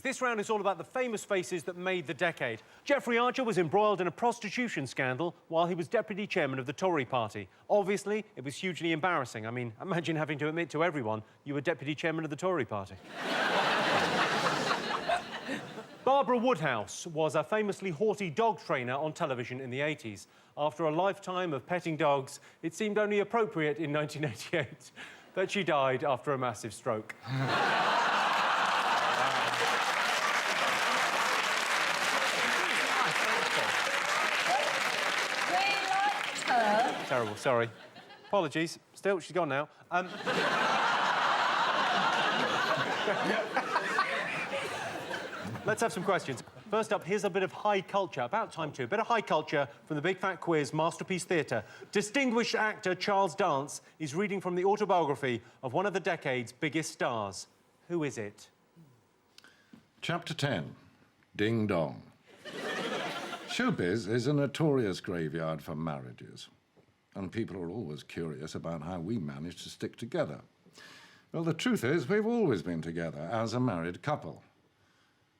This round is all about the famous faces that made the decade. Jeffrey Archer was embroiled in a prostitution scandal while he was deputy chairman of the Tory party. Obviously, it was hugely embarrassing. I mean, imagine having to admit to everyone you were deputy chairman of the Tory party. Barbara Woodhouse was a famously haughty dog trainer on television in the 80s. After a lifetime of petting dogs, it seemed only appropriate in 1988 that she died after a massive stroke. Terrible, sorry. Apologies. Still, she's gone now. Let's have some questions. First up, here's a bit of high culture. About time, too. A bit of high culture from the Big Fat Quiz, Masterpiece Theatre. Distinguished actor Charles Dance is reading from the autobiography of one of the decade's biggest stars. Who is it? Chapter 10. Ding Dong. Showbiz is a notorious graveyard for marriages. And people are always curious about how we manage to stick together. Well, the truth is, we've always been together as a married couple.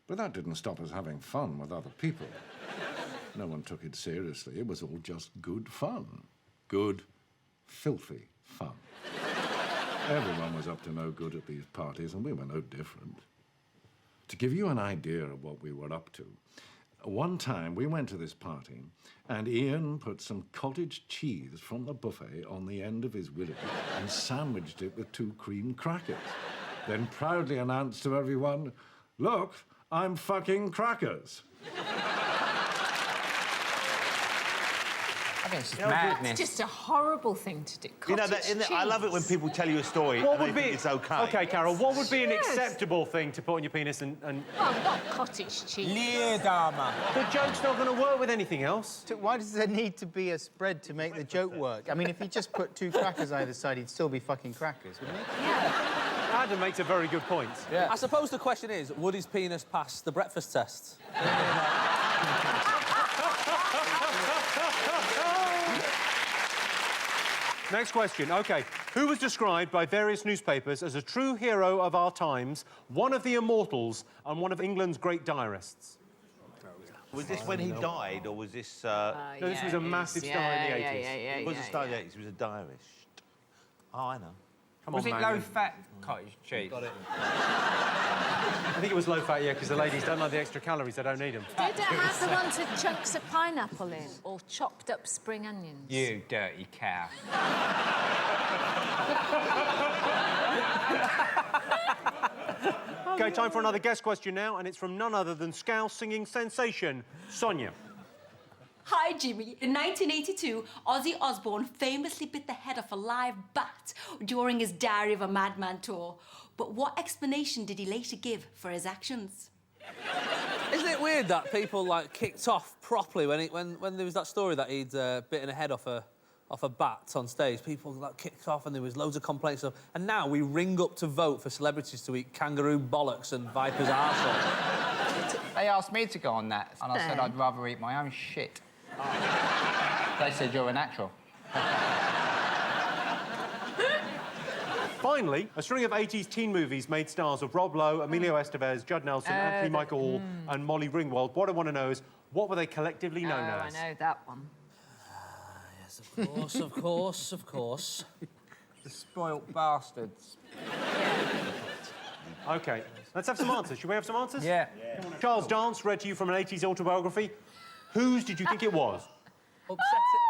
But that didn't stop us having fun with other people. No one took it seriously. It was all just good fun. Good, filthy fun. Everyone was up to no good at these parties, and we were no different. To give you an idea of what we were up to, one time we went to this party and Ian put some cottage cheese from the buffet on the end of his willy and sandwiched it with 2 cream crackers. Then proudly announced to everyone, "Look, I'm fucking crackers." I think it's just madness. It's just a horrible thing to do. You know, I love it when people tell you a story and they think it's OK. OK, Carol, what would be an acceptable thing to put on your penis and... Oh, not cottage cheese. Leerdama. The joke's not going to work with anything else. Why does there need to be a spread to make the joke work? I mean, if he just put 2 crackers either side, he'd still be fucking crackers, wouldn't he? Yeah. Adam makes a very good point. Yeah. I suppose the question is, would his penis pass the breakfast test? Next question. OK. Who was described by various newspapers as a true hero of our times, one of the immortals, and one of England's great diarists? Was this when he died, or was this... No, this was a massive star in the 80s. It was a star in the 80s. He was a diarist. Oh, I know. Come on, was it man. low-fat cottage cheese? Got it. I think it was low-fat, yeah, because the ladies don't like the extra calories. They don't need them. Did it have the ones with chunks of pineapple in, or chopped up spring onions? You dirty cow. OK, time for another guest question now, and it's from none other than Scouse singing sensation, Sonia. Hi, Jimmy. In 1982, Ozzy Osbourne famously bit the head off a live bat during his Diary of a Madman tour. But what explanation did he later give for his actions? Isn't it weird that people, like, kicked off properly when there was that story that he'd bitten a head off a bat on stage? People, like, kicked off and there was loads of complaints. And now we ring up to vote for celebrities to eat kangaroo bollocks and viper's arsehole. They asked me to go on that, and I said I'd rather eat my own shit. They said you're a natural. Finally, a string of 80s teen movies made stars of Rob Lowe, Emilio Estevez, Judd Nelson, Anthony Michael Hall and Molly Ringwald. What I want to know is, what were they collectively known as? I know that one. Yes, of course, of course, of course. The spoilt bastards. OK, let's have some answers. Should we have some answers? Yeah. Charles Dance read to you from an 80s autobiography. Whose did you think it was?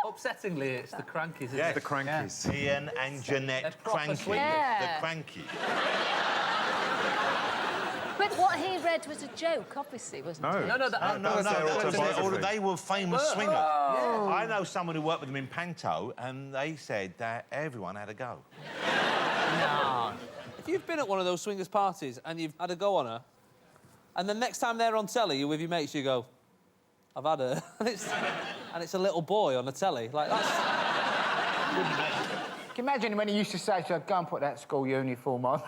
Upsettingly, it's the Krankies, isn't Yeah, it? the Krankies. Ian and Jeanette Krankie. Yeah. The Krankie. But what he read was a joke, obviously, wasn't it? No, they were famous swingers. Yeah. I know someone who worked with them in Panto, and they said that everyone had a go. No. If you've been at one of those swingers' parties and you've had a go on her, and the next time they're on telly, you're with your mates, you go, I've had her. and it's a little boy on the telly. Like, that's... Can you imagine when he used to say to her, go and put that school uniform on?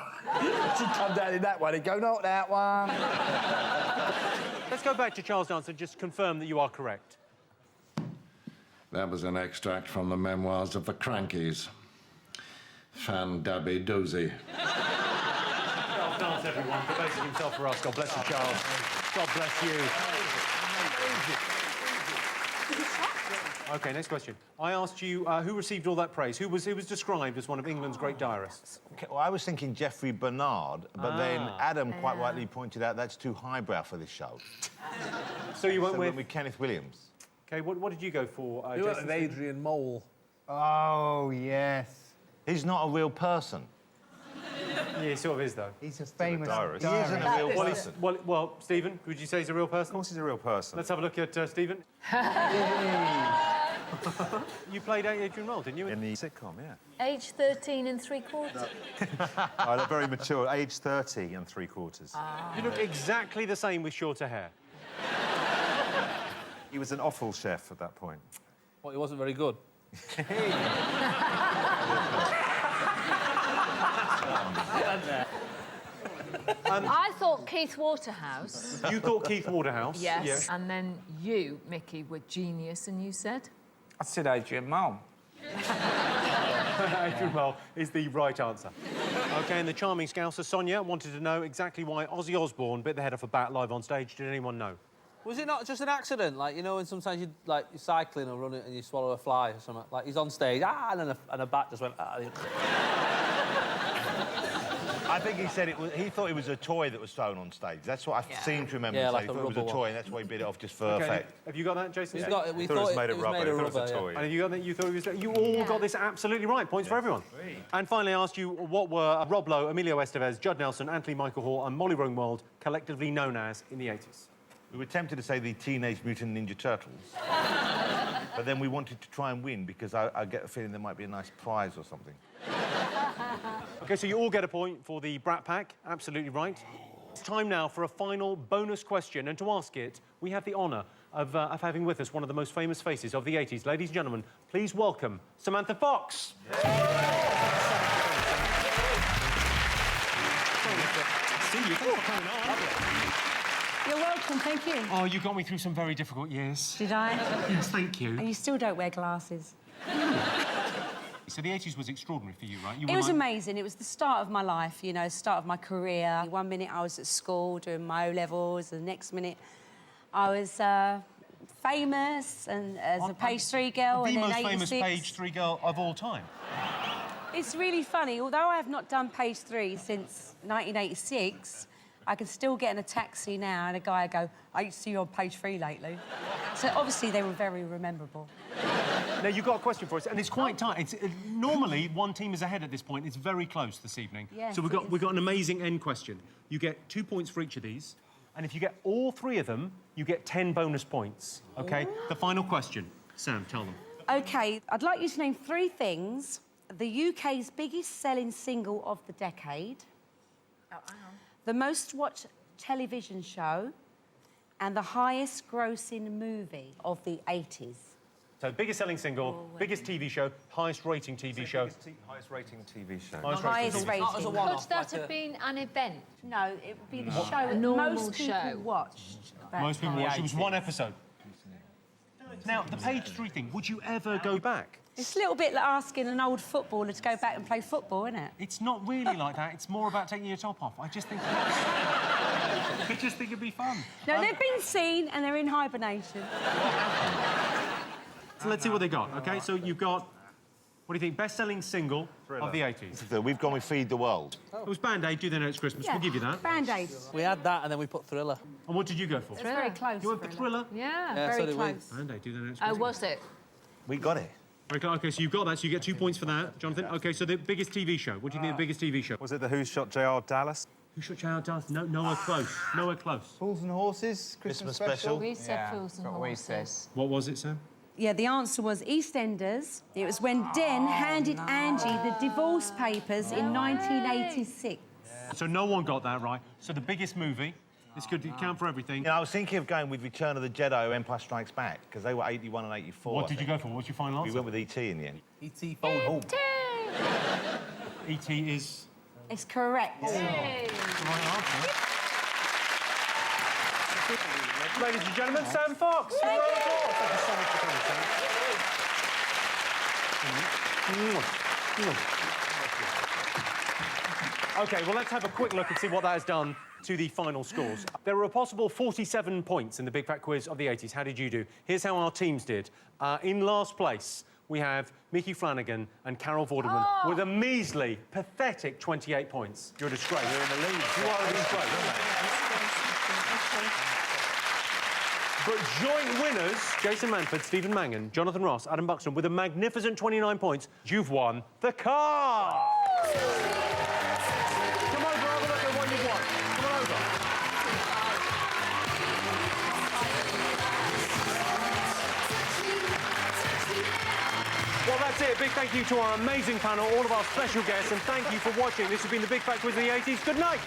She'd come down in that one and go, not that one. Let's go back to Charles Dance and just confirm that you are correct. That was an extract from the memoirs of the Krankies. Fan Dabby Dozy. Charles Dance, everyone, for basing himself for us. God bless you, Charles. God bless you. OK, next question. I asked you who received all that praise. Who was described as one of England's great diarists? Okay, well, I was thinking Geoffrey Bernard, but then Adam quite rightly pointed out that's too highbrow for this show. So you went with Kenneth Williams. OK, what did you go for, You went Jason? with Adrian Mole. Oh, yes. He's not a real person. Yeah, he sort of is, though. He's a famous He isn't a real person. Well, Stephen, would you say he's a real person? Of course he's a real person. Let's have a look at Stephen. You played Adrian Mole, didn't you? In the sitcom, yeah. Age 13 and 3/4. I look very mature, age 30 and 3/4. You look exactly the same with shorter hair. He was an offal chef at that point. Well, he wasn't very good. I thought Keith Waterhouse. You thought Keith Waterhouse. Yes. And then you, Mickey, were genius, and you said? I said Adrian Mole. Adrian Mole is the right answer. OK, and the charming Scouser, Sonia, wanted to know exactly why Ozzy Osbourne bit the head off a bat live on stage. Did anyone know? Was it not just an accident? Like, you know, when sometimes you're cycling or running and you swallow a fly or something? Like, he's on stage, and then a bat just went, I think he said he thought it was a toy that was thrown on stage. That's what I seem to remember. Yeah, him like saying. a He thought it was rubber a toy, one. and that's why he bit it off just for OK, effect. have you got that, Jason? We I thought thought it was made of it was rubber. made of I thought it was a rubber, toy. And have you got that? You thought it was... You all got this absolutely right. Points for everyone. And finally, I asked you what were Rob Lowe, Emilio Estevez, Judd Nelson, Anthony Michael Hall and Molly Ringwald collectively known as in the 80s? We were tempted to say the Teenage Mutant Ninja Turtles. But then we wanted to try and win because I get a feeling there might be a nice prize or something. OK, so you all get a point for the Brat Pack. Absolutely right. It's time now for a final bonus question, and to ask it, we have the honour of having with us one of the most famous faces of the 80s. Ladies and gentlemen, please welcome Samantha Fox. See you. Thanks for coming on. You're welcome, thank you. Oh, you got me through some very difficult years. Did I? Yes, thank you. And you still don't wear glasses. So the 80s was extraordinary for you, right? It was amazing. It was the start of my life, you know, start of my career. One minute I was at school doing my O-levels, and the next minute I was famous and as a page 3 girl. The and then most famous 86. page 3 girl of all time. It's really funny. Although I have not done page 3 since 1986, I can still get in a taxi now and a guy will go, I used to see you on page 3 lately. So obviously they were very rememberable. Now, you've got a question for us, and it's quite tight. Normally, one team is ahead at this point. It's very close this evening. Yes, so we've got an amazing end question. You get 2 points for each of these, and if you get all 3 of them, you get 10 bonus points, OK? The final question. Sam, tell them. OK, I'd like you to name 3 things. The UK's biggest selling single of the decade. Oh, hang on. The most watched television show, and the highest grossing movie of the 80s. So, biggest selling single, biggest TV show, highest rating TV show. Highest rating TV show. Highest rating. Not as a one-off. Could that have been an event? No, it would be the show that normal most people show. watched. About Most people time. watched. It was 1 episode. Now, the page 3 thing, would you ever go back? It's a little bit like asking an old footballer to go back and play football, isn't it? It's not really like that. It's more about taking your top off. I just think... I just think it'd be fun. No, they've been seen and they're in hibernation. So let's see what they got, OK? So you've got, what do you think, best-selling single of the 80s? So we've gone with Feed the World. It was Band-Aid, Do They Know It's Christmas. We'll give you that. Band-Aid. We had that, and then we put Thriller. And what did you go for? It's very close. You went for Thriller? Yeah. Yeah, Very so did we. close. Band-Aid, Do They Know It's Oh, Christmas. was it? We got it. OK, so you've got that, so you get 2 points for that. Jonathan, OK, so the biggest TV show. What do you think the biggest TV show? Was it the Who Shot J.R. Dallas? Who Shot J.R. Dallas? No, nowhere close. Nowhere close. Fools and Horses, Christmas special. We said Fools and that's what we Horses. What was it, Sam? Yeah, the answer was EastEnders. It was when Den handed Angie the divorce papers in 1986. So no one got that right. So the biggest movie, this could count for everything. You know, I was thinking of going with Return of the Jedi or Empire Strikes Back, because they were 81 and 84. What did you go for? What's your final We answer? went with E.T. in the end. E.T. phone home. E.T. is... It's correct. the right answer. Ladies and gentlemen, Sam Fox. Thank you so much for coming, Sam. OK, well, let's have a quick look and see what that has done to the final scores. There were a possible 47 points in the Big Fat Quiz of the 80s. How did you do? Here's how our teams did. In last place, we have Mickey Flanagan and Carol Vorderman with a measly, pathetic 28 points. You're a disgrace. You're in the lead. You are a disgrace. But joint winners, Jason Manford, Stephen Mangan, Jonathan Ross, Adam Buxton, with a magnificent 29 points, you've won the car! Come over, have a look at what you've won. Come on over. Well, that's it. Big thank you to our amazing panel, all of our special guests, and thank you for watching. This has been the Big Fat Quiz of the 80s. Good night.